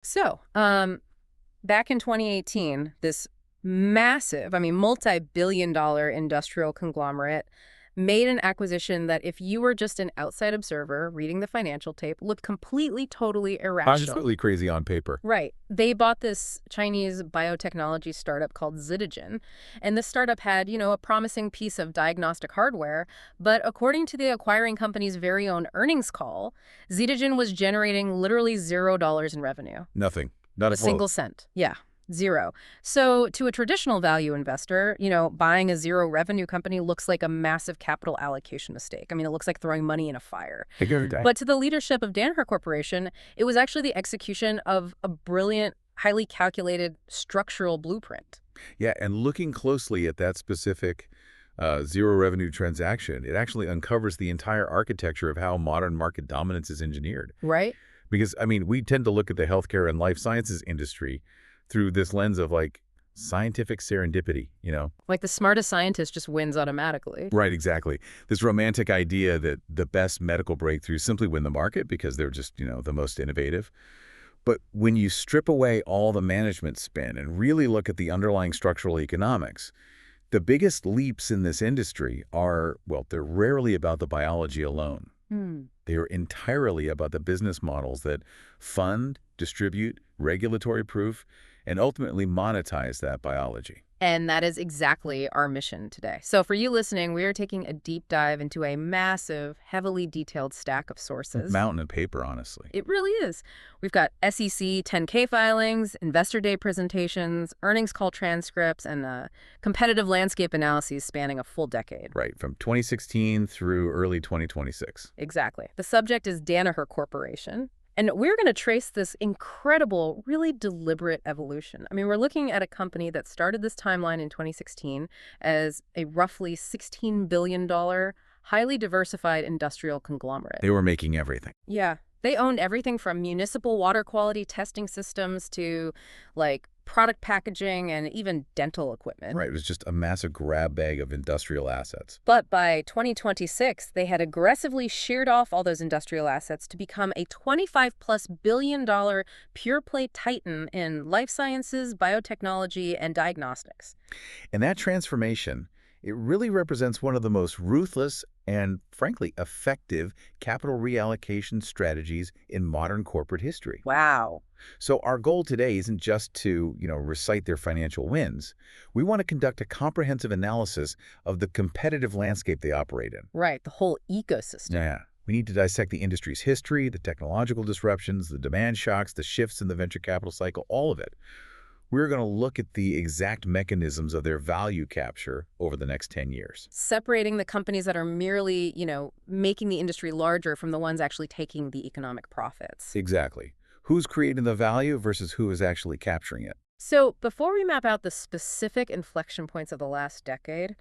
So, back in 2018, this massive, multi-billion-dollar industrial conglomerate made an acquisition that if you were just an outside observer reading the financial tape, looked completely, totally irrational. Absolutely crazy on paper. Right. They bought this Chinese biotechnology startup called Zitigen, and this startup had, a promising piece of diagnostic hardware, but according to the acquiring company's very own earnings call, Zitigen was generating literally $0 in revenue. Nothing. Not A a single close. cent. Yeah, zero. So to a traditional value investor, buying a zero revenue company looks like a massive capital allocation mistake. It looks like throwing money in a fire. A good day. But to the leadership of Danaher Corporation, it was actually the execution of a brilliant, highly calculated structural blueprint. Yeah, and looking closely at that specific zero revenue transaction, it actually uncovers the entire architecture of how modern market dominance is engineered. Right? Because, we tend to look at the healthcare and life sciences industry through this lens of like scientific serendipity. Like the smartest scientist just wins automatically. Right, exactly. This romantic idea that the best medical breakthroughs simply win the market because they're just, the most innovative. But when you strip away all the management spin and really look at the underlying structural economics, the biggest leaps in this industry are, well, they're rarely about the biology alone. Hmm. They are entirely about the business models that fund, distribute, regulatory proof, and ultimately monetize that biology. And that is exactly our mission today. So for you listening, we are taking a deep dive into a massive, heavily detailed stack of sources. Mountain of paper, honestly. It really is. We've got SEC 10K filings, investor day presentations, earnings call transcripts, and competitive landscape analyses spanning a full decade. Right, from 2016 through early 2026. Exactly. The subject is Danaher Corporation. And we're going to trace this incredible, really deliberate evolution. We're looking at a company that started this timeline in 2016 as a roughly $16 billion, highly diversified industrial conglomerate. They were making everything. Yeah. They owned everything from municipal water quality testing systems to, product packaging and even dental equipment. Right, it was just a massive grab bag of industrial assets. But by 2026, they had aggressively sheared off all those industrial assets to become a $25+ billion pure-play titan in life sciences, biotechnology, and diagnostics. And that transformation, it really represents one of the most ruthless and, frankly, effective capital reallocation strategies in modern corporate history. Wow. So our goal today isn't just to, recite their financial wins. We want to conduct a comprehensive analysis of the competitive landscape they operate in. Right, the whole ecosystem. Yeah. We need to dissect the industry's history, the technological disruptions, the demand shocks, the shifts in the venture capital cycle, all of it. We're going to look at the exact mechanisms of their value capture over the next 10 years. Separating the companies that are merely, making the industry larger from the ones actually taking the economic profits. Exactly. Who's creating the value versus who is actually capturing it. So before we map out the specific inflection points of the last decade,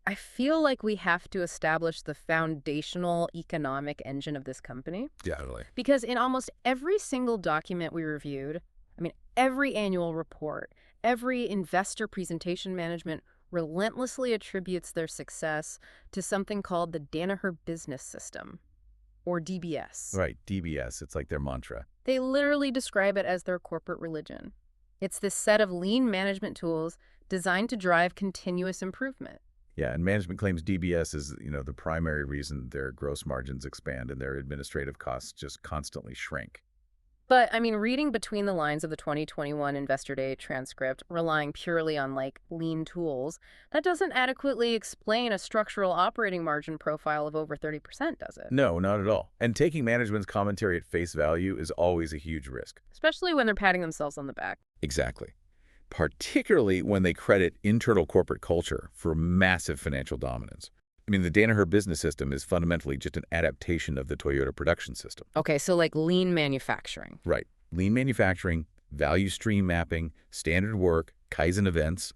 I feel like we have to establish the foundational economic engine of this company. Definitely. Because in almost every single document we reviewed, every annual report, every investor presentation management relentlessly attributes their success to something called the Danaher Business System, or DBS. Right, DBS. It's like their mantra. They literally describe it as their corporate religion. It's this set of lean management tools designed to drive continuous improvement. Yeah, and management claims DBS is, the primary reason their gross margins expand and their administrative costs just constantly shrink. But, reading between the lines of the 2021 Investor Day transcript, relying purely on, lean tools, that doesn't adequately explain a structural operating margin profile of over 30%, does it? No, not at all. And taking management's commentary at face value is always a huge risk. Especially when they're patting themselves on the back. Exactly. Particularly when they credit internal corporate culture for massive financial dominance. The Danaher Business System is fundamentally just an adaptation of the Toyota production system. Okay, so lean manufacturing. Right. Lean manufacturing, value stream mapping, standard work, Kaizen events.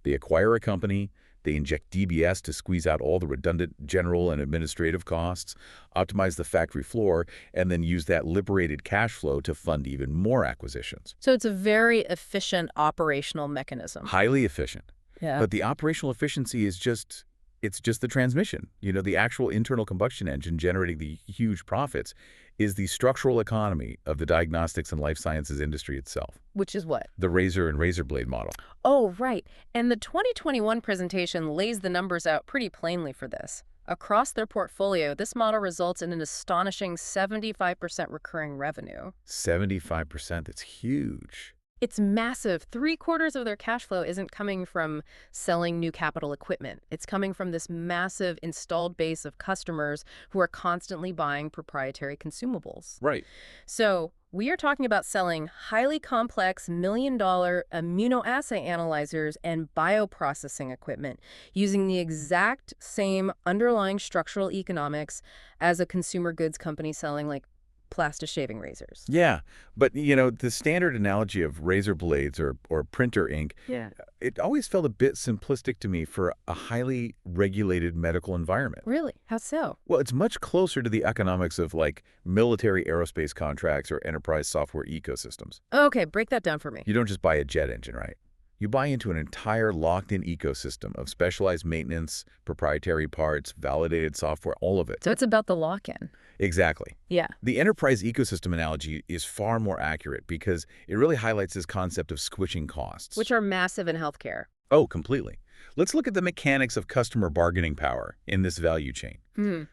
They acquire a company, they inject DBS to squeeze out all the redundant general and administrative costs, optimize the factory floor, and then use that liberated cash flow to fund even more acquisitions. So it's a very efficient operational mechanism. Highly efficient. Yeah. But the operational efficiency is just It's just the transmission. The actual internal combustion engine generating the huge profits is the structural economy of the diagnostics and life sciences industry itself. Which is what? The razor and razor blade model. Oh, right. And the 2021 presentation lays the numbers out pretty plainly for this. Across their portfolio, this model results in an astonishing 75% recurring revenue. 75%, that's huge. It's massive. 3/4 of their cash flow isn't coming from selling new capital equipment. It's coming from this massive installed base of customers who are constantly buying proprietary consumables. Right. So we are talking about selling highly complex million-dollar immunoassay analyzers and bioprocessing equipment using the exact same underlying structural economics as a consumer goods company selling like plastic shaving razors. Yeah, but the standard analogy of razor blades or printer ink, Yeah. it always felt a bit simplistic to me for a highly regulated medical environment. Really? How so? Well, it's much closer to the economics of like military aerospace contracts or enterprise software ecosystems. Okay, break that down for me. You don't just buy a jet engine, right? You buy into an entire locked-in ecosystem of specialized maintenance, proprietary parts, validated software, all of it. So it's about the lock-in. Exactly. Yeah. The enterprise ecosystem analogy is far more accurate because it really highlights this concept of switching costs. Which are massive in healthcare. Oh, completely. Let's look at the mechanics of customer bargaining power in this value chain.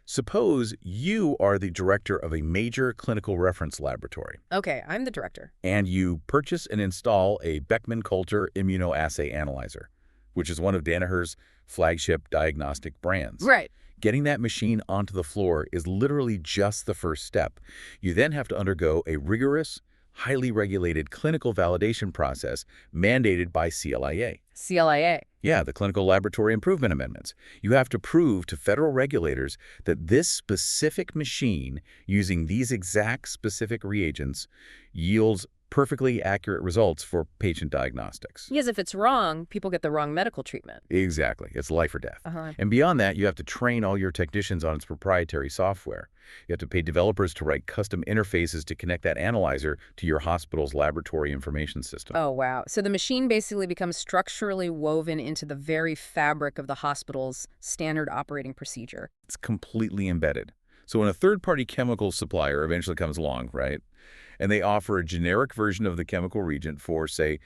Suppose you are the director of a major clinical reference laboratory. Okay, I'm the director. And you purchase and install a Beckman Coulter immunoassay analyzer, which is one of Danaher's flagship diagnostic brands. Right. Getting that machine onto the floor is literally just the first step. You then have to undergo a rigorous, highly regulated clinical validation process mandated by CLIA. CLIA. Yeah, the Clinical Laboratory Improvement Amendments. You have to prove to federal regulators that this specific machine, using these exact specific reagents, yields perfectly accurate results for patient diagnostics. Because if it's wrong, people get the wrong medical treatment. Exactly. It's life or death. Uh-huh. And beyond that, you have to train all your technicians on its proprietary software. You have to pay developers to write custom interfaces to connect that analyzer to your hospital's laboratory information system. Oh, wow. So the machine basically becomes structurally woven into the very fabric of the hospital's standard operating procedure. It's completely embedded. So when a third-party chemical supplier eventually comes along, right, and they offer a generic version of the chemical reagent for, say,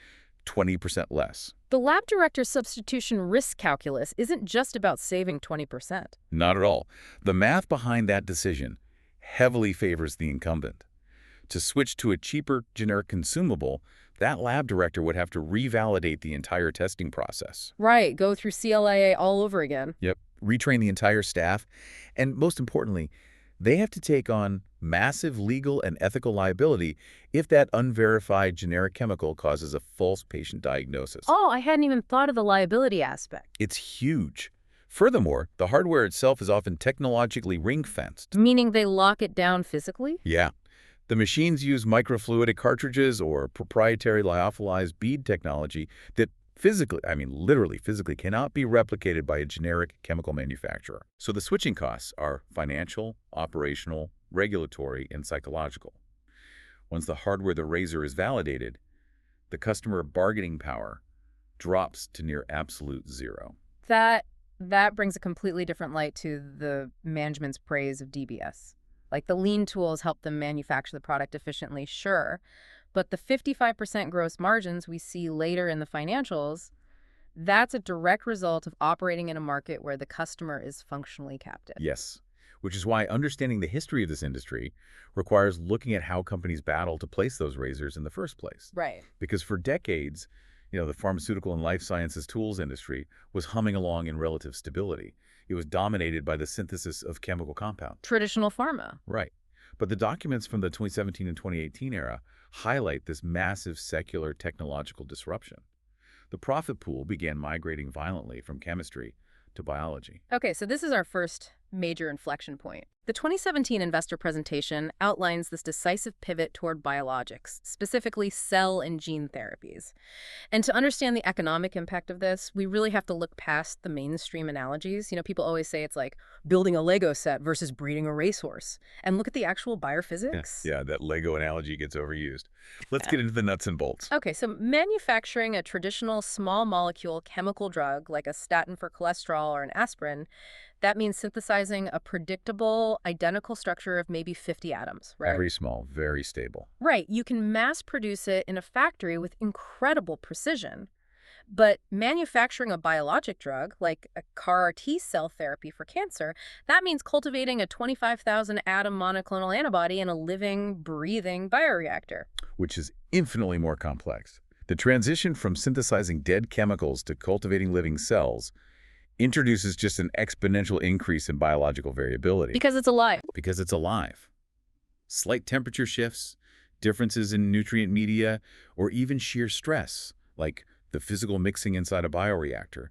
20% less. The lab director's substitution risk calculus isn't just about saving 20%. Not at all. The math behind that decision heavily favors the incumbent. To switch to a cheaper generic consumable, that lab director would have to revalidate the entire testing process. Right, go through CLIA all over again. Yep, retrain the entire staff, and most importantly, they have to take on massive legal and ethical liability if that unverified generic chemical causes a false patient diagnosis. Oh, I hadn't even thought of the liability aspect. It's huge. Furthermore, the hardware itself is often technologically ring-fenced. Meaning they lock it down physically? Yeah. The machines use microfluidic cartridges or proprietary lyophilized bead technology that literally physically cannot be replicated by a generic chemical manufacturer. So the switching costs are financial, operational, regulatory, and psychological. Once the hardware of the razor is validated, the customer bargaining power drops to near absolute zero. That brings a completely different light to the management's praise of DBS. Like the lean tools help them manufacture the product efficiently, sure. But the 55% gross margins we see later in the financials, that's a direct result of operating in a market where the customer is functionally captive. Yes, which is why understanding the history of this industry requires looking at how companies battle to place those razors in the first place. Right. Because for decades, the pharmaceutical and life sciences tools industry was humming along in relative stability. It was dominated by the synthesis of chemical compounds. Traditional pharma. Right. But the documents from the 2017 and 2018 era highlight this massive secular technological disruption. The profit pool began migrating violently from chemistry to biology. Okay, so this is our first major inflection point. The 2017 investor presentation outlines this decisive pivot toward biologics, specifically cell and gene therapies. And to understand the economic impact of this, we really have to look past the mainstream analogies. People always say it's like building a Lego set versus breeding a racehorse. And look at the actual Yeah, biophysics. yeah, that Lego analogy gets overused. Let's get into the nuts and bolts. Okay, so manufacturing a traditional small molecule chemical drug like a statin for cholesterol or an aspirin, that means synthesizing a predictable, identical structure of maybe 50 atoms, right? Very small, very stable. Right, you can mass produce it in a factory with incredible precision. But manufacturing a biologic drug, like a CAR T cell therapy for cancer, that means cultivating a 25,000 atom monoclonal antibody in a living, breathing bioreactor. Which is infinitely more complex. The transition from synthesizing dead chemicals to cultivating living cells introduces just an exponential increase in biological variability. Because it's alive. Because it's alive. Slight temperature shifts, differences in nutrient media, or even sheer stress, like the physical mixing inside a bioreactor,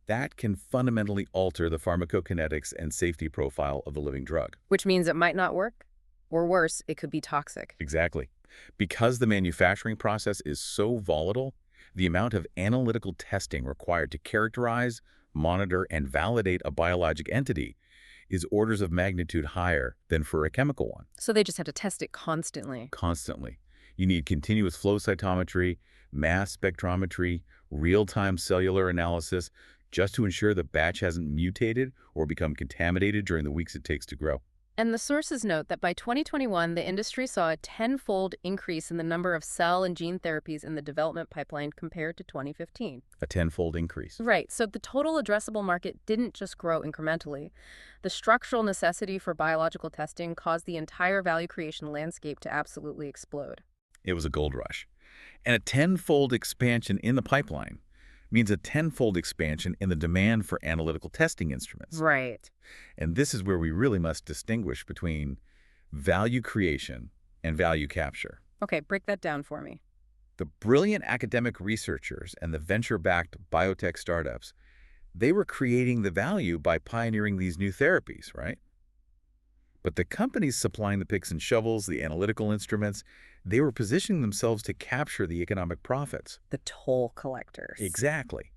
that can fundamentally alter the pharmacokinetics and safety profile of the living drug. Which means it might not work. Or worse, it could be toxic. Exactly. Because the manufacturing process is so volatile, the amount of analytical testing required to characterize, monitor, and validate a biologic entity is orders of magnitude higher than for a chemical one. So they just have to test it constantly. Constantly. You need continuous flow cytometry, mass spectrometry, real-time cellular analysis, just to ensure the batch hasn't mutated or become contaminated during the weeks it takes to grow. And the sources note that by 2021, the industry saw a tenfold increase in the number of cell and gene therapies in the development pipeline compared to 2015. A tenfold increase. Right, so the total addressable market didn't just grow incrementally. The structural necessity for biological testing caused the entire value creation landscape to absolutely explode. It was a gold rush. And a tenfold expansion in the pipeline means a tenfold expansion in the demand for analytical testing instruments. Right. And this is where we really must distinguish between value creation and value capture. Okay, break that down for me. The brilliant academic researchers and the venture-backed biotech startups, they were creating the value by pioneering these new therapies, right? But the companies supplying the picks and shovels, the analytical instruments, they were positioning themselves to capture the economic profits. The toll collectors. Exactly.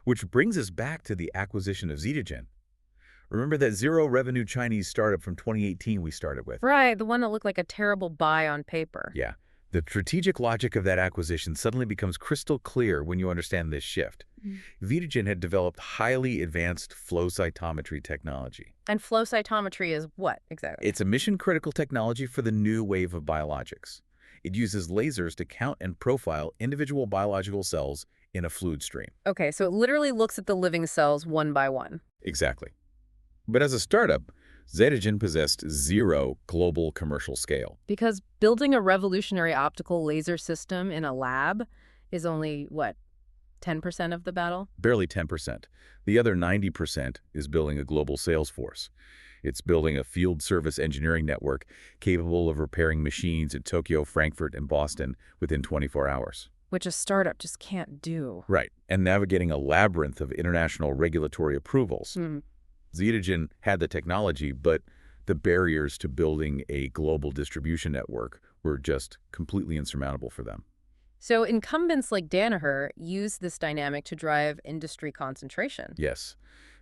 Which brings us back to the acquisition of Zetagen. Remember that zero-revenue Chinese startup from 2018 we started with? Right, the one that looked like a terrible buy on paper. Yeah. The strategic logic of that acquisition suddenly becomes crystal clear when you understand this shift. Zetagen had developed highly advanced flow cytometry technology. And flow cytometry is what, exactly? It's a mission-critical technology for the new wave of biologics. It uses lasers to count and profile individual biological cells in a fluid stream. Okay, so it literally looks at the living cells one by one. Exactly. But as a startup, Zetagen possessed zero global commercial scale. Because building a revolutionary optical laser system in a lab is only, what, 10% of the battle? Barely 10%. The other 90% is building a global sales force. It's building a field service engineering network capable of repairing machines in Tokyo, Frankfurt, and Boston within 24 hours. Which a startup just can't do. Right, and navigating a labyrinth of international regulatory approvals. Zetagen had the technology, but the barriers to building a global distribution network were just completely insurmountable for them. So incumbents like Danaher use this dynamic to drive industry concentration. Yes,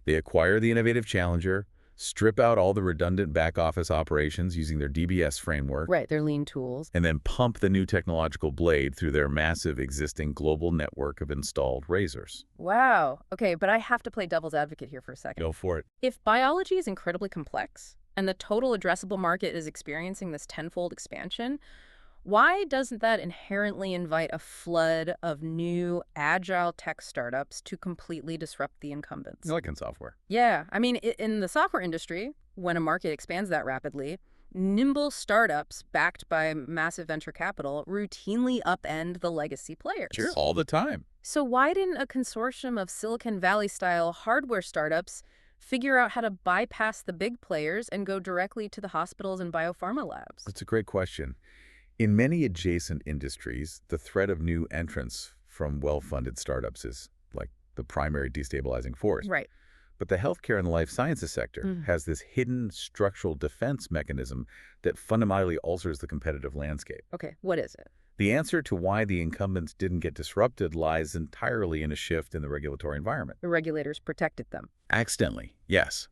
they acquire the innovative challenger, strip out all the redundant back-office operations using their DBS framework, Right, their lean tools. and then pump the new technological blade through their massive existing global network of installed razors. Wow. Okay, but I have to play devil's advocate here for a second. Go for it. If biology is incredibly complex and the total addressable market is experiencing this tenfold expansion, why doesn't that inherently invite a flood of new, agile tech startups to completely disrupt the incumbents? Like in software. Yeah, I mean, in the software industry, when a market expands that rapidly, nimble startups backed by massive venture capital routinely upend the legacy players. Sure. All the time. So why didn't a consortium of Silicon Valley-style hardware startups figure out how to bypass the big players and go directly to the hospitals and biopharma labs? That's a great question. In many adjacent industries, the threat of new entrants from well-funded startups is like the primary destabilizing force. Right. But the healthcare and life sciences sector Mm. has this hidden structural defense mechanism that fundamentally alters the competitive landscape. Okay, what is it? The answer to why the incumbents didn't get disrupted lies entirely in a shift in the regulatory environment. The regulators protected them. Accidentally, yes.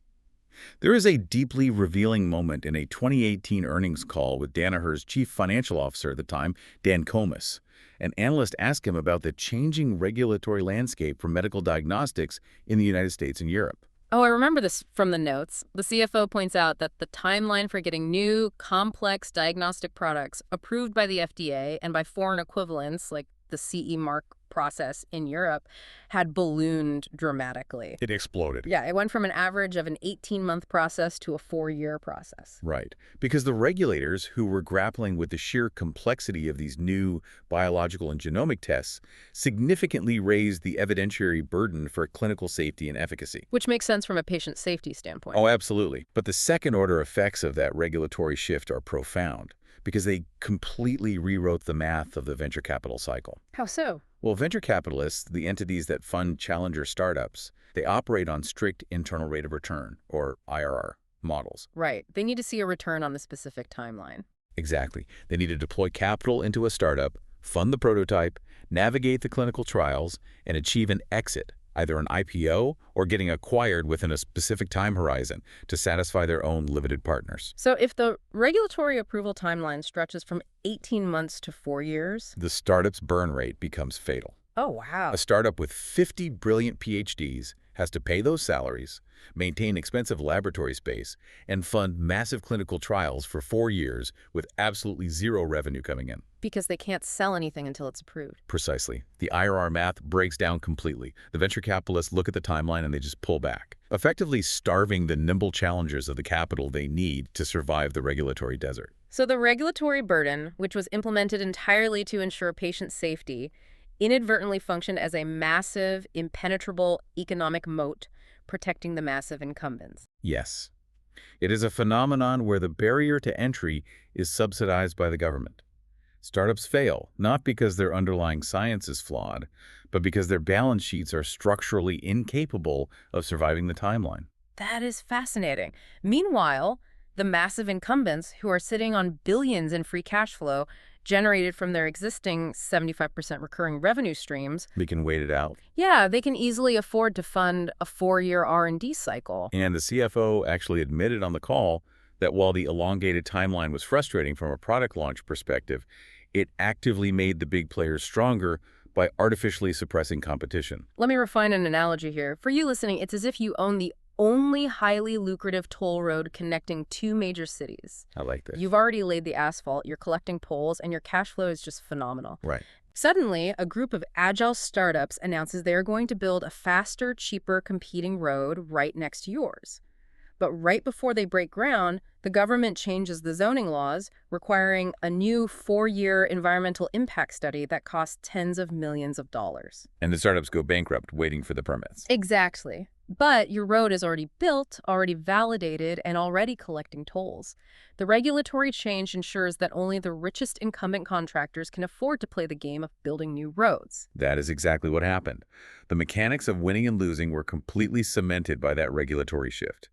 There is a deeply revealing moment in a 2018 earnings call with Danaher's chief financial officer at the time, Dan Comas. An analyst asked him about the changing regulatory landscape for medical diagnostics in the United States and Europe. Oh, I remember this from the notes. The CFO points out that the timeline for getting new, complex diagnostic products approved by the FDA and by foreign equivalents, like the CE mark process in Europe, had ballooned dramatically. It exploded. Yeah, it went from an average of an 18-month process to a 4-year process. Right. Because the regulators who were grappling with the sheer complexity of these new biological and genomic tests significantly raised the evidentiary burden for clinical safety and efficacy. Which makes sense from a patient safety standpoint. Oh, absolutely. But the second-order effects of that regulatory shift are profound because they completely rewrote the math of the venture capital cycle. How so? Well, venture capitalists, the entities that fund challenger startups, they operate on strict internal rate of return, or IRR, models. Right. They need to see a return on the specific timeline. Exactly. They need to deploy capital into a startup, fund the prototype, navigate the clinical trials, and achieve an exit, either an IPO or getting acquired within a specific time horizon to satisfy their own limited partners. So if the regulatory approval timeline stretches from 18 months to 4 years... The startup's burn rate becomes fatal. Oh, wow. A startup with 50 brilliant PhDs has to pay those salaries, maintain expensive laboratory space, and fund massive clinical trials for 4 years with absolutely zero revenue coming in. Because they can't sell anything until it's approved. Precisely. The IRR math breaks down completely. The venture capitalists look at the timeline and they just pull back, effectively starving the nimble challengers of the capital they need to survive the regulatory desert. So the regulatory burden, which was implemented entirely to ensure patient safety, inadvertently functioned as a massive, impenetrable economic moat protecting the massive incumbents. Yes. It is a phenomenon where the barrier to entry is subsidized by the government. Startups fail, not because their underlying science is flawed, but because their balance sheets are structurally incapable of surviving the timeline. That is fascinating. Meanwhile, the massive incumbents who are sitting on billions in free cash flow generated from their existing 75% recurring revenue streams. They can wait it out. Yeah, they can easily afford to fund a 4-year R&D cycle. And the CFO actually admitted on the call that while the elongated timeline was frustrating from a product launch perspective, it actively made the big players stronger by artificially suppressing competition. Let me refine an analogy here. For you listening, it's as if you own the only highly lucrative toll road connecting 2 major cities. I like this. You've already laid the asphalt, you're collecting tolls, and your cash flow is just phenomenal. Right. Suddenly, a group of agile startups announces they are going to build a faster, cheaper competing road right next to yours. But right before they break ground, the government changes the zoning laws, requiring a new 4-year environmental impact study that costs tens of millions of dollars. And the startups go bankrupt waiting for the permits. Exactly. But your road is already built, already validated, and already collecting tolls. The regulatory change ensures that only the richest incumbent contractors can afford to play the game of building new roads. That is exactly what happened. The mechanics of winning and losing were completely cemented by that regulatory shift.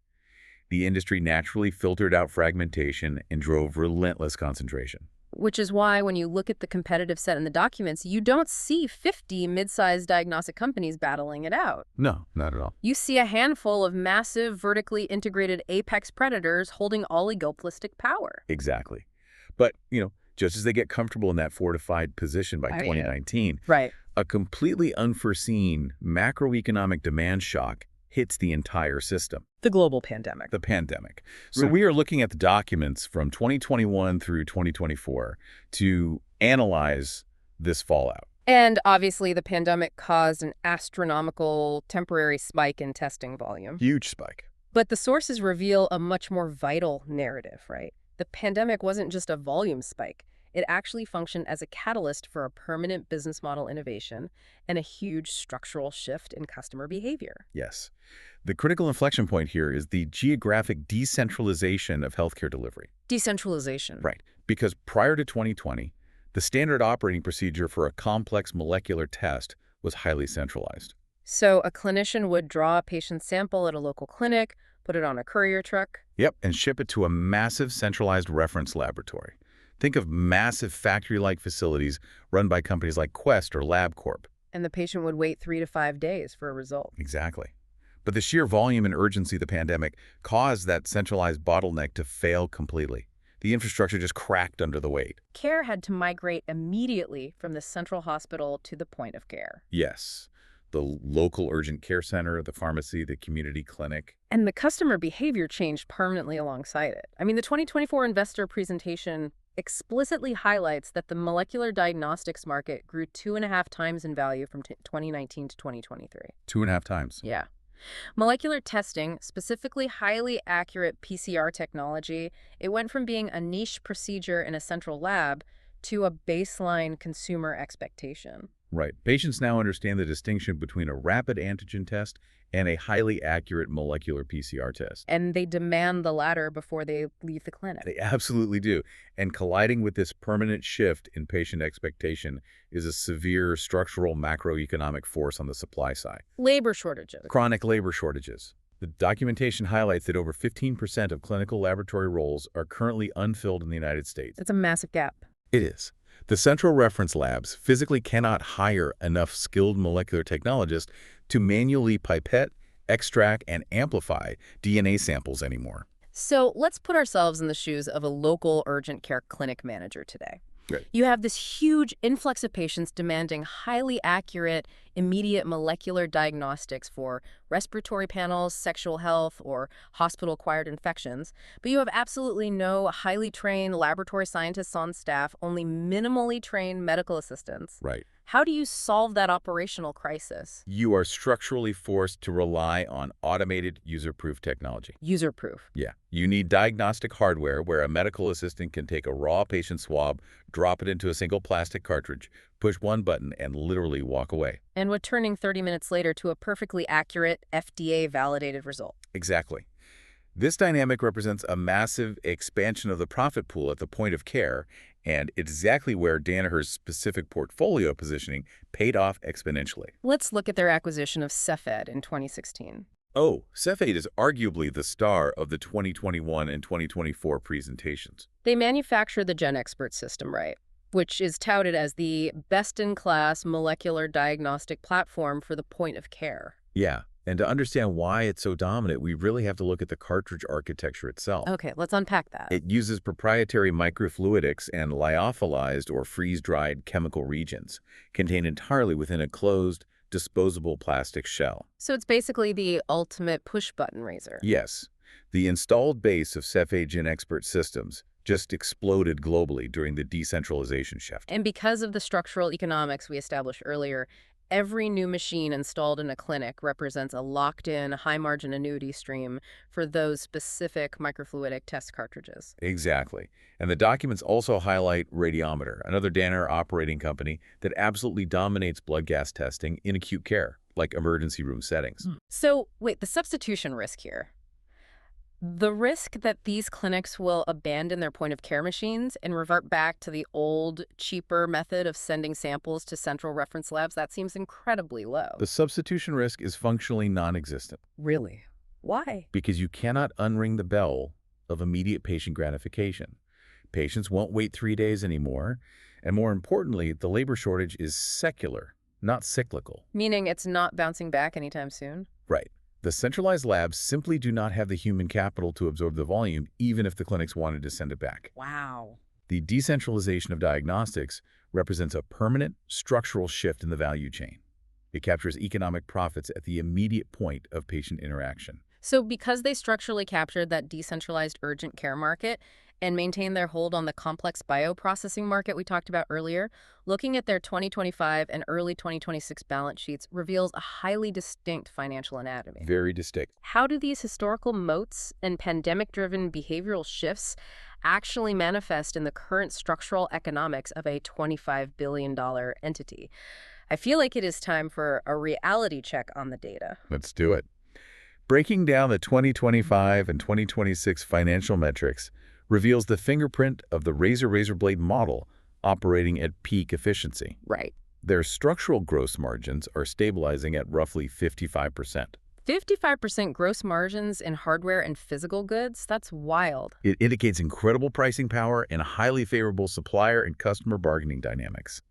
The industry naturally filtered out fragmentation and drove relentless concentration. Which is why when you look at the competitive set in the documents, you don't see 50 mid-sized diagnostic companies battling it out. No, not at all. You see a handful of massive, vertically integrated apex predators holding oligopolistic power. Exactly. But, just as they get comfortable in that fortified position by 2019, Right. a completely unforeseen macroeconomic demand shock hits the entire system. The global pandemic. The pandemic. So we are looking at the documents from 2021 through 2024 to analyze this fallout. And obviously the pandemic caused an astronomical temporary spike in testing volume. Huge spike. But the sources reveal a much more vital narrative, right? The pandemic wasn't just a volume spike. It actually functioned as a catalyst for a permanent business model innovation and a huge structural shift in customer behavior. Yes. The critical inflection point here is the geographic decentralization of healthcare delivery. Decentralization. Right. Because prior to 2020, the standard operating procedure for a complex molecular test was highly centralized. So a clinician would draw a patient's sample at a local clinic, put it on a courier truck, Yep, and ship it to a massive centralized reference laboratory. Think of massive factory-like facilities run by companies like Quest or LabCorp. and the patient would wait 3 to 5 days for a result. Exactly. But the sheer volume and urgency of the pandemic caused that centralized bottleneck to fail completely. The infrastructure just cracked under the weight. Care had to migrate immediately from the central hospital to the point of care. Yes, the local urgent care center, the pharmacy, the community clinic. And the customer behavior changed permanently alongside it. I mean, the 2024 investor presentation explicitly highlights that the molecular diagnostics market grew 2.5 times in value from 2019 to 2023. 2.5 times. Yeah. Molecular testing, specifically highly accurate PCR technology, it went from being a niche procedure in a central lab to a baseline consumer expectation. Right. Patients now understand the distinction between a rapid antigen test and a highly accurate molecular PCR test. And they demand the latter before they leave the clinic. They absolutely do. And colliding with this permanent shift in patient expectation is a severe structural macroeconomic force on the supply side. Labor shortages. Chronic labor shortages. The documentation highlights that over 15% of clinical laboratory roles are currently unfilled in the United States. It's a massive gap. It is. The central reference labs physically cannot hire enough skilled molecular technologists to manually pipette, extract, and amplify DNA samples anymore. So let's put ourselves in the shoes of a local urgent care clinic manager today. Right. You have this huge influx of patients demanding highly accurate, immediate molecular diagnostics for respiratory panels, sexual health, or hospital-acquired infections, but you have absolutely no highly trained laboratory scientists on staff, only minimally trained medical assistants. Right. How do you solve that operational crisis? You are structurally forced to rely on automated user-proof technology. User-proof. Yeah. You need diagnostic hardware where a medical assistant can take a raw patient swab, drop it into a single plastic cartridge, push one button, and literally walk away. And returning 30 minutes later to a perfectly accurate, FDA-validated result. Exactly. This dynamic represents a massive expansion of the profit pool at the point of care, and it's exactly where Danaher's specific portfolio positioning paid off exponentially. Let's look at their acquisition of Cepheid in 2016. Oh, Cepheid is arguably the star of the 2021 and 2024 presentations. They manufacture the GenExpert system, right? Which is touted as the best-in-class molecular diagnostic platform for the point of care. Yeah, and to understand why it's so dominant, we really have to look at the cartridge architecture itself. Okay, let's unpack that. It uses proprietary microfluidics and lyophilized or freeze-dried chemical regions, contained entirely within a closed, disposable plastic shell. So it's basically the ultimate push-button razor. Yes, the installed base of Cepheid GenExpert systems just exploded globally during the decentralization shift. And because of the structural economics we established earlier, every new machine installed in a clinic represents a locked-in, high-margin annuity stream for those specific microfluidic test cartridges. Exactly. And the documents also highlight Radiometer, another Danaher operating company that absolutely dominates blood gas testing in acute care, like emergency room settings. So, wait, the substitution risk here. The risk that these clinics will abandon their point-of-care machines and revert back to the old, cheaper method of sending samples to central reference labs, that seems incredibly low. The substitution risk is functionally non-existent. Really? Why? Because you cannot unring the bell of immediate patient gratification. Patients won't wait 3 days anymore, and more importantly, the labor shortage is secular, not cyclical. Meaning it's not bouncing back anytime soon? Right. The centralized labs simply do not have the human capital to absorb the volume, even if the clinics wanted to send it back. Wow. The decentralization of diagnostics represents a permanent, structural shift in the value chain. It captures economic profits at the immediate point of patient interaction. So because they structurally captured that decentralized urgent care market and maintained their hold on the complex bioprocessing market we talked about earlier, looking at their 2025 and early 2026 balance sheets reveals a highly distinct financial anatomy. Very distinct. How do these historical moats and pandemic-driven behavioral shifts actually manifest in the current structural economics of a $25 billion entity? I feel like it is time for a reality check on the data. Let's do it. Breaking down the 2025 and 2026 financial metrics reveals the fingerprint of the razor-razor blade model operating at peak efficiency. Right. their structural gross margins are stabilizing at roughly 55%. 55% gross margins in hardware and physical goods? That's wild. It indicates incredible pricing power and highly favorable supplier and customer bargaining dynamics.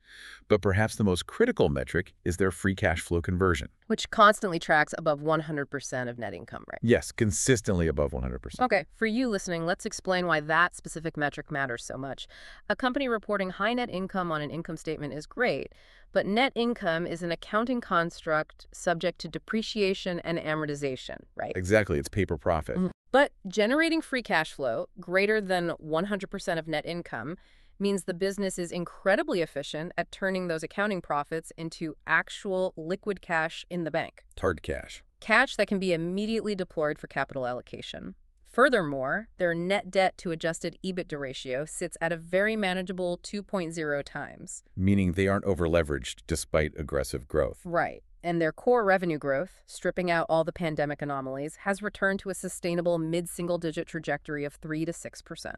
But perhaps the most critical metric is their free cash flow conversion. Which constantly tracks above 100% of net income, right? Yes, consistently above 100%. Okay, for you listening, let's explain why that specific metric matters so much. A company reporting high net income on an income statement is great, but net income is an accounting construct subject to depreciation and amortization, right? Exactly, it's paper profit. But generating free cash flow greater than 100% of net income means the business is incredibly efficient at turning those accounting profits into actual liquid cash in the bank. Hard cash. Cash that can be immediately deployed for capital allocation. Furthermore, their net debt to adjusted EBITDA ratio sits at a very manageable 2.0 times. Meaning they aren't over-leveraged despite aggressive growth. Right. And their core revenue growth, stripping out all the pandemic anomalies, has returned to a sustainable mid-single-digit trajectory of 3 to 6%.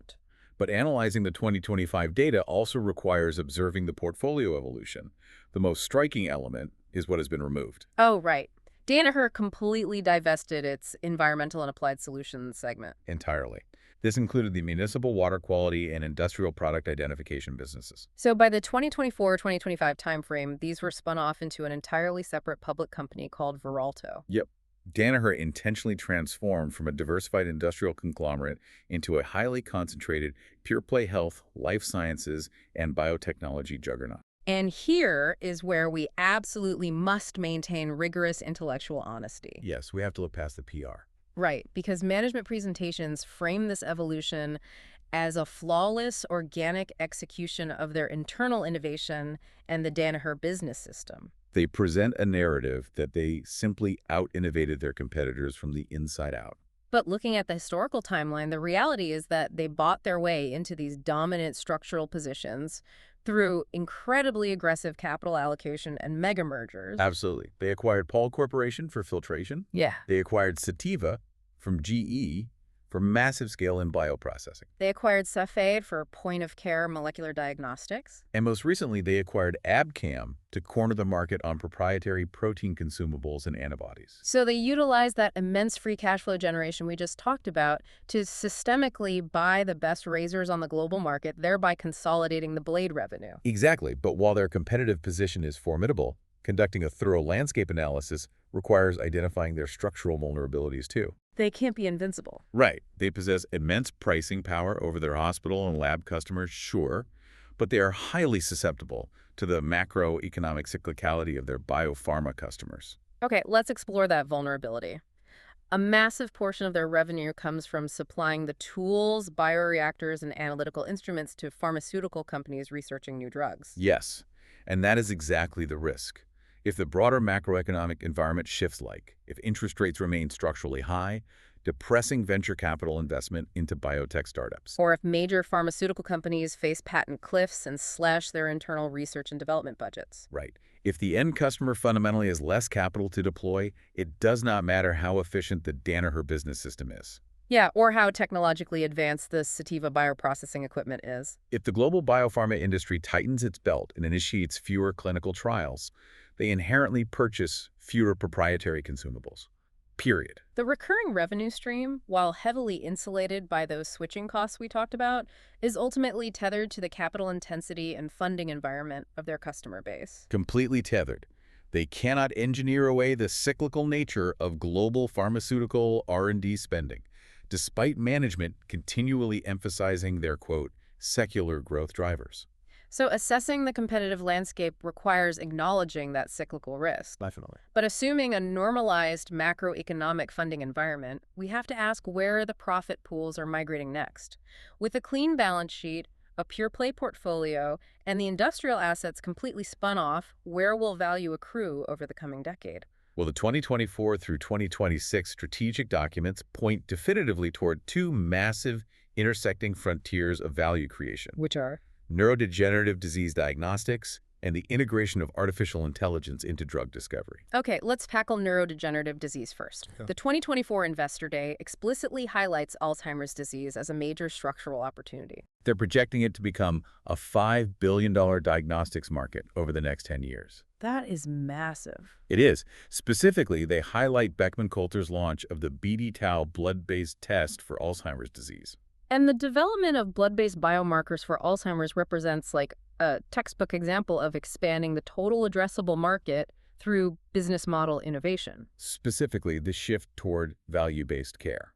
But analyzing the 2025 data also requires observing the portfolio evolution. The most striking element is what has been removed. Oh, right. Danaher completely divested its environmental and applied solutions segment. Entirely. This included the municipal water quality and industrial product identification businesses. So by the 2024-2025 timeframe, these were spun off into an entirely separate public company called Veralto. Yep. Danaher intentionally transformed from a diversified industrial conglomerate into a highly concentrated pure-play health, life sciences, and biotechnology juggernaut. And here is where we absolutely must maintain rigorous intellectual honesty. Yes, we have to look past the PR. Right, because management presentations frame this evolution as a flawless, organic execution of their internal innovation and the Danaher business system. They present a narrative that they simply out-innovated their competitors from the inside out. But looking at the historical timeline, the reality is that they bought their way into these dominant structural positions through incredibly aggressive capital allocation and mega mergers. Absolutely. They acquired Paul Corporation for filtration. Yeah. They acquired Sativa from GE for massive scale in bioprocessing. They acquired Cepheid for point-of-care molecular diagnostics. And most recently, they acquired Abcam to corner the market on proprietary protein consumables and antibodies. So they utilized that immense free cash flow generation we just talked about to systemically buy the best razors on the global market, thereby consolidating the blade revenue. Exactly. But while their competitive position is formidable, conducting a thorough landscape analysis requires identifying their structural vulnerabilities too. They can't be invincible. Right. They possess immense pricing power over their hospital and lab customers, sure, but they are highly susceptible to the macroeconomic cyclicality of their biopharma customers. Okay, let's explore that vulnerability. A massive portion of their revenue comes from supplying the tools, bioreactors, and analytical instruments to pharmaceutical companies researching new drugs. Yes, and that is exactly the risk. If the broader macroeconomic environment shifts if interest rates remain structurally high, depressing venture capital investment into biotech startups. Or if major pharmaceutical companies face patent cliffs and slash their internal research and development budgets. Right. If the end customer fundamentally has less capital to deploy, it does not matter how efficient the Danaher business system is. Yeah, or how technologically advanced the Sativa bioprocessing equipment is. If the global biopharma industry tightens its belt and initiates fewer clinical trials, they inherently purchase fewer proprietary consumables. Period. The recurring revenue stream, while heavily insulated by those switching costs we talked about, is ultimately tethered to the capital intensity and funding environment of their customer base. Completely tethered. They cannot engineer away the cyclical nature of global pharmaceutical R&D spending, despite management continually emphasizing their, quote, secular growth drivers. So assessing the competitive landscape requires acknowledging that cyclical risk. Definitely. But assuming a normalized macroeconomic funding environment, we have to ask where the profit pools are migrating next. With a clean balance sheet, a pure-play portfolio, and the industrial assets completely spun off, where will value accrue over the coming decade? Well, the 2024 through 2026 strategic documents point definitively toward two massive intersecting frontiers of value creation. Which are? Neurodegenerative disease diagnostics and the integration of artificial intelligence into drug discovery. Okay, let's tackle neurodegenerative disease first. Yeah. The 2024 Investor Day explicitly highlights Alzheimer's disease as a major structural opportunity. They're projecting it to become a $5 billion diagnostics market over the next 10 years. That is massive. It is. Specifically, they highlight Beckman Coulter's launch of the BD-tau blood-based test for Alzheimer's disease. And the development of blood-based biomarkers for Alzheimer's represents like a textbook example of expanding the total addressable market through business model innovation. Specifically, the shift toward value-based care.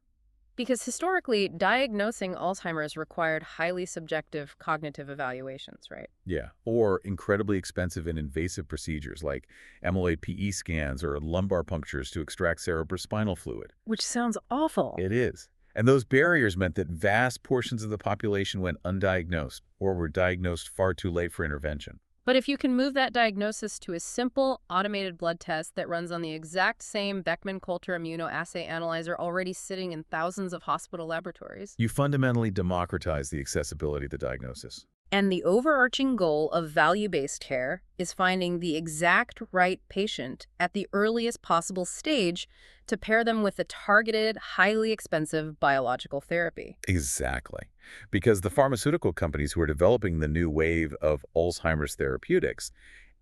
Because historically, diagnosing Alzheimer's required highly subjective cognitive evaluations, right? Yeah, or incredibly expensive and invasive procedures like amyloid PE scans or lumbar punctures to extract cerebrospinal fluid. Which sounds awful. It is. And those barriers meant that vast portions of the population went undiagnosed or were diagnosed far too late for intervention. But if you can move that diagnosis to a simple, automated blood test that runs on the exact same Beckman-Coulter immunoassay analyzer already sitting in thousands of hospital laboratories. You fundamentally democratize the accessibility of the diagnosis. And the overarching goal of value-based care is finding the exact right patient at the earliest possible stage to pair them with a targeted, highly expensive biological therapy. Exactly. Because the pharmaceutical companies who are developing the new wave of Alzheimer's therapeutics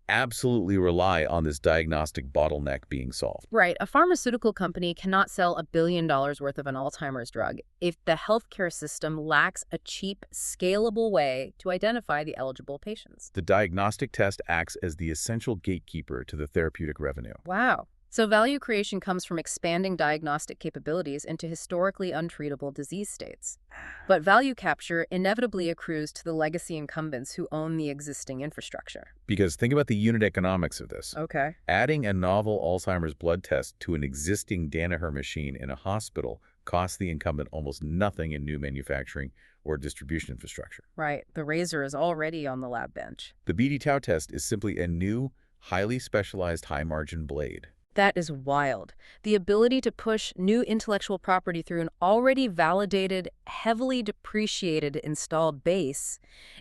absolutely rely on this diagnostic bottleneck being solved. Right. A pharmaceutical company cannot sell $1 billion worth of an Alzheimer's drug if the healthcare system lacks a cheap, scalable way to identify the eligible patients. The diagnostic test acts as the essential gatekeeper to the therapeutic revenue. Wow. So value creation comes from expanding diagnostic capabilities into historically untreatable disease states. But value capture inevitably accrues to the legacy incumbents who own the existing infrastructure. Because think about the unit economics of this. Okay. Adding a novel Alzheimer's blood test to an existing Danaher machine in a hospital costs the incumbent almost nothing in new manufacturing or distribution infrastructure. Right. The razor is already on the lab bench. The BD-tau test is simply a new, highly specialized high-margin blade. That is wild. The ability to push new intellectual property through an already validated, heavily depreciated installed base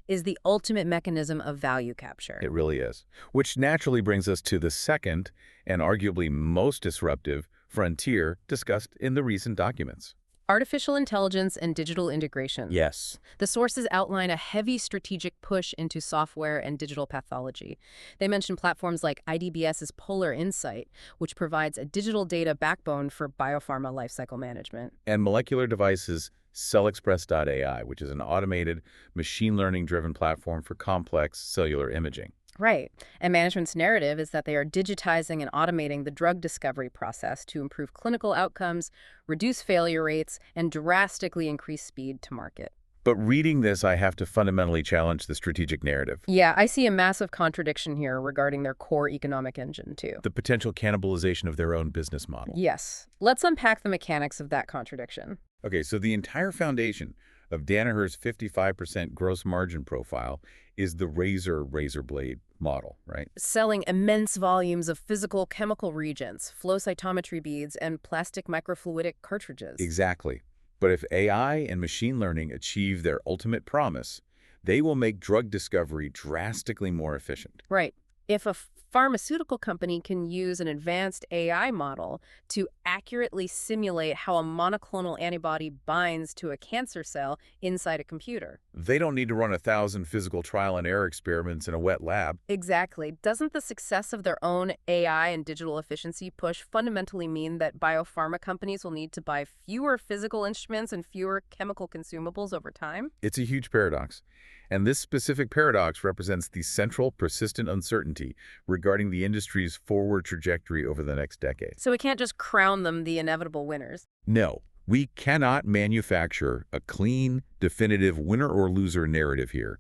is the ultimate mechanism of value capture. It really is. Which naturally brings us to the second, and arguably most disruptive, frontier discussed in the recent documents. Artificial intelligence and digital integration. Yes. The sources outline a heavy strategic push into software and digital pathology. They mention platforms like IDBS's Polar Insight, which provides a digital data backbone for biopharma lifecycle management. And molecular devices CellExpress.ai, which is an automated, machine learning-driven platform for complex cellular imaging. Right. And management's narrative is that they are digitizing and automating the drug discovery process to improve clinical outcomes, reduce failure rates, and drastically increase speed to market. But reading this, I have to fundamentally challenge the strategic narrative. Yeah, I see a massive contradiction here regarding their core economic engine, too. The potential cannibalization of their own business model. Yes. Let's unpack the mechanics of that contradiction. Okay, so the entire foundation of Danaher's 55% gross margin profile is the razor blade model, right? Selling immense volumes of physical chemical reagents, flow cytometry beads, and plastic microfluidic cartridges. Exactly. But if AI and machine learning achieve their ultimate promise, they will make drug discovery drastically more efficient. Right. If a pharmaceutical company can use an advanced AI model to accurately simulate how a monoclonal antibody binds to a cancer cell inside a computer. They don't need to run 1,000 physical trial and error experiments in a wet lab. Exactly. Doesn't the success of their own AI and digital efficiency push fundamentally mean that biopharma companies will need to buy fewer physical instruments and fewer chemical consumables over time? It's a huge paradox. And this specific paradox represents the central, persistent uncertainty regarding the industry's forward trajectory over the next decade. So we can't just crown them the inevitable winners. No, we cannot manufacture a clean, definitive winner or loser narrative here,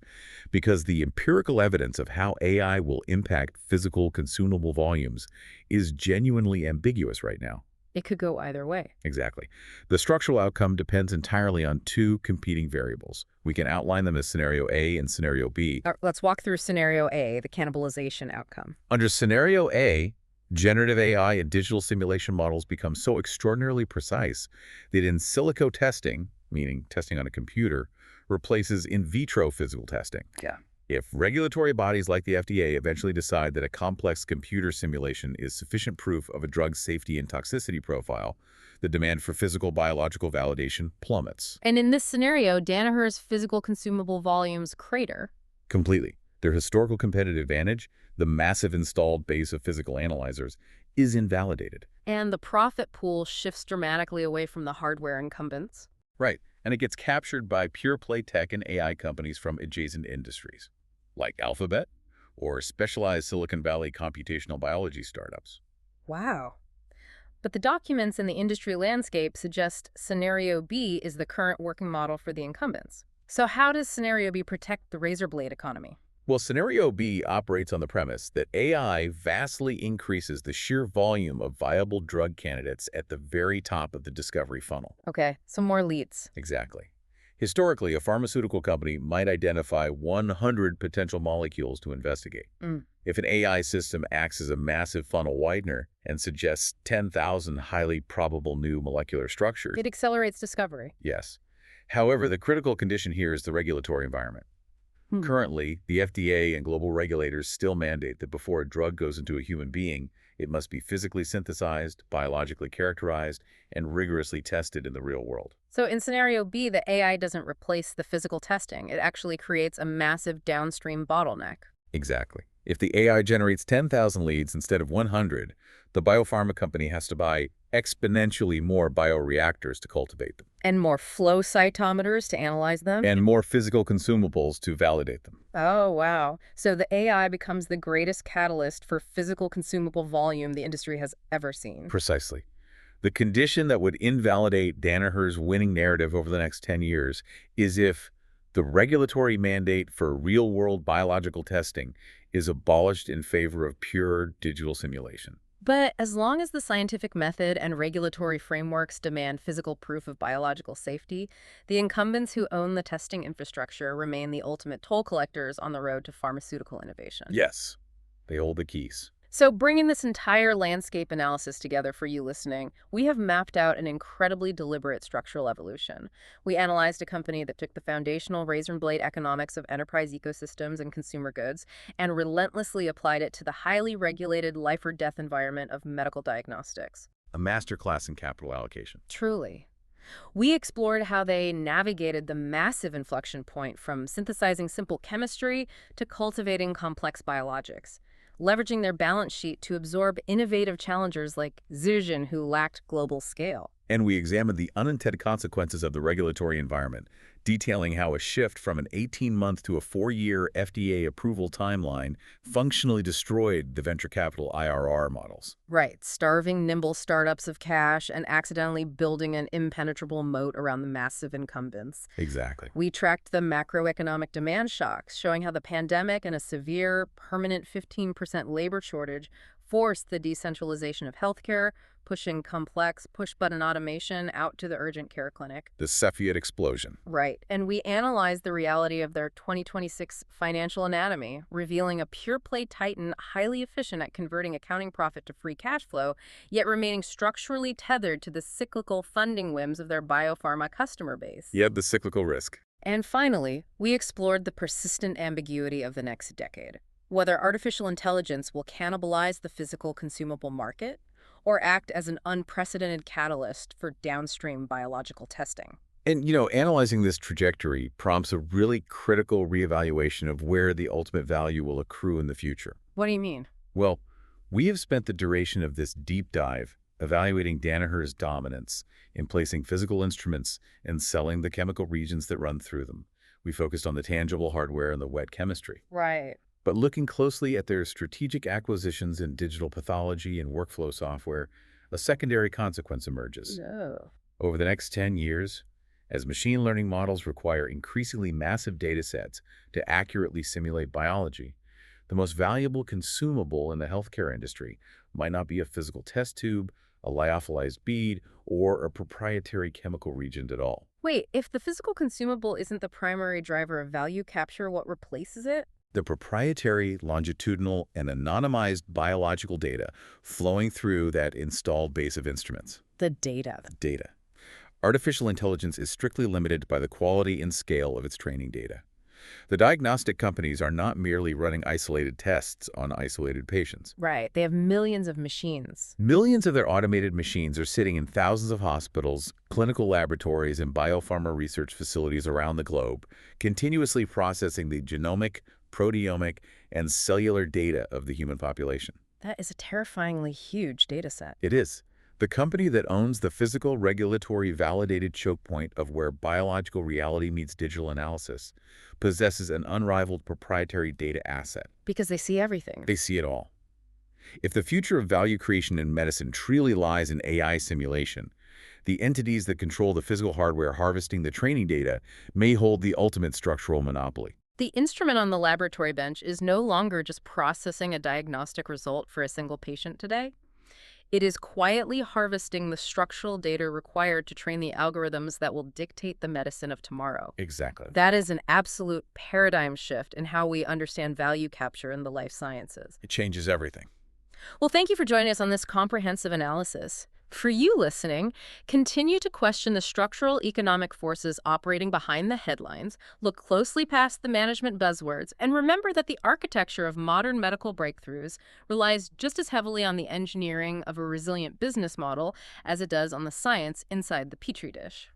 because the empirical evidence of how AI will impact physical consumable volumes is genuinely ambiguous right now. It could go either way. Exactly. The structural outcome depends entirely on two competing variables. We can outline them as Scenario A and Scenario B. Let's walk through Scenario A, the cannibalization outcome. Under Scenario A, generative AI and digital simulation models become so extraordinarily precise that in silico testing, meaning testing on a computer, replaces in vitro physical testing. Yeah. If regulatory bodies like the FDA eventually decide that a complex computer simulation is sufficient proof of a drug's safety and toxicity profile, the demand for physical biological validation plummets. And in this scenario, Danaher's physical consumable volumes crater. Completely. Their historical competitive advantage, the massive installed base of physical analyzers, is invalidated. And the profit pool shifts dramatically away from the hardware incumbents. Right, and it gets captured by pure-play tech and AI companies from adjacent industries, like Alphabet or specialized Silicon Valley computational biology startups. Wow. But the documents in the industry landscape suggest Scenario B is the current working model for the incumbents. So how does Scenario B protect the razor blade economy? Well, Scenario B operates on the premise that AI vastly increases the sheer volume of viable drug candidates at the very top of the discovery funnel. Okay, some more leads. Exactly. Historically, a pharmaceutical company might identify 100 potential molecules to investigate. Mm. If an AI system acts as a massive funnel widener and suggests 10,000 highly probable new molecular structures, It accelerates discovery. yes. However, the critical condition here is the regulatory environment. Hmm. Currently, the FDA and global regulators still mandate that before a drug goes into a human being, it must be physically synthesized, biologically characterized, and rigorously tested in the real world. So in Scenario B, the AI doesn't replace the physical testing. It actually creates a massive downstream bottleneck. Exactly. If the AI generates 10,000 leads instead of 100, the biopharma company has to buy exponentially more bioreactors to cultivate them, And more flow cytometers to analyze them. and more physical consumables to validate them. Oh, wow. So the AI becomes the greatest catalyst for physical consumable volume the industry has ever seen. Precisely. The condition that would invalidate Danaher's winning narrative over the next 10 years is if the regulatory mandate for real-world biological testing is abolished in favor of pure digital simulation. But as long as the scientific method and regulatory frameworks demand physical proof of biological safety, the incumbents who own the testing infrastructure remain the ultimate toll collectors on the road to pharmaceutical innovation. Yes, they hold the keys. So bringing this entire landscape analysis together for you listening, we have mapped out an incredibly deliberate structural evolution. We analyzed a company that took the foundational razor and blade economics of enterprise ecosystems and consumer goods and relentlessly applied it to the highly regulated life or death environment of medical diagnostics. A masterclass in capital allocation. Truly. We explored how they navigated the massive inflection point from synthesizing simple chemistry to cultivating complex biologics, leveraging their balance sheet to absorb innovative challengers like Zildjian, who lacked global scale. And we examined the unintended consequences of the regulatory environment, detailing how a shift from an 18-month to a 4-year FDA approval timeline functionally destroyed the venture capital IRR models. Right, starving nimble startups of cash and accidentally building an impenetrable moat around the massive incumbents. Exactly. We tracked the macroeconomic demand shocks, showing how the pandemic and a severe, permanent 15% labor shortage forced the decentralization of healthcare, pushing complex push-button automation out to the urgent care clinic. The Cepheid explosion. Right, and we analyzed the reality of their 2026 financial anatomy, revealing a pure-play titan highly efficient at converting accounting profit to free cash flow, yet remaining structurally tethered to the cyclical funding whims of their biopharma customer base. Yet the cyclical risk. And finally, we explored the persistent ambiguity of the next decade. Whether artificial intelligence will cannibalize the physical consumable market or act as an unprecedented catalyst for downstream biological testing. And, analyzing this trajectory prompts a really critical reevaluation of where the ultimate value will accrue in the future. What do you mean? Well, we have spent the duration of this deep dive evaluating Danaher's dominance in placing physical instruments and selling the chemical regions that run through them. We focused on the tangible hardware and the wet chemistry. Right. But looking closely at their strategic acquisitions in digital pathology and workflow software, a secondary consequence emerges. No. Over the next 10 years, as machine learning models require increasingly massive data sets to accurately simulate biology, the most valuable consumable in the healthcare industry might not be a physical test tube, a lyophilized bead, or a proprietary chemical reagent at all. Wait, if the physical consumable isn't the primary driver of value capture, what replaces it? The proprietary, longitudinal, and anonymized biological data flowing through that installed base of instruments. The data. Data. Artificial intelligence is strictly limited by the quality and scale of its training data. The diagnostic companies are not merely running isolated tests on isolated patients. Right. They have millions of machines. Millions of their automated machines are sitting in thousands of hospitals, clinical laboratories, and biopharma research facilities around the globe, continuously processing the genomic, proteomic, and cellular data of the human population. That is a terrifyingly huge data set. It is. The company that owns the physical, regulatory, validated choke point of where biological reality meets digital analysis possesses an unrivaled proprietary data asset. Because they see everything. They see it all. If the future of value creation in medicine truly lies in AI simulation, the entities that control the physical hardware harvesting the training data may hold the ultimate structural monopoly. The instrument on the laboratory bench is no longer just processing a diagnostic result for a single patient today. It is quietly harvesting the structural data required to train the algorithms that will dictate the medicine of tomorrow. Exactly. That is an absolute paradigm shift in how we understand value capture in the life sciences. It changes everything. Well, thank you for joining us on this comprehensive analysis. For you listening, continue to question the structural economic forces operating behind the headlines, look closely past the management buzzwords, and remember that the architecture of modern medical breakthroughs relies just as heavily on the engineering of a resilient business model as it does on the science inside the petri dish.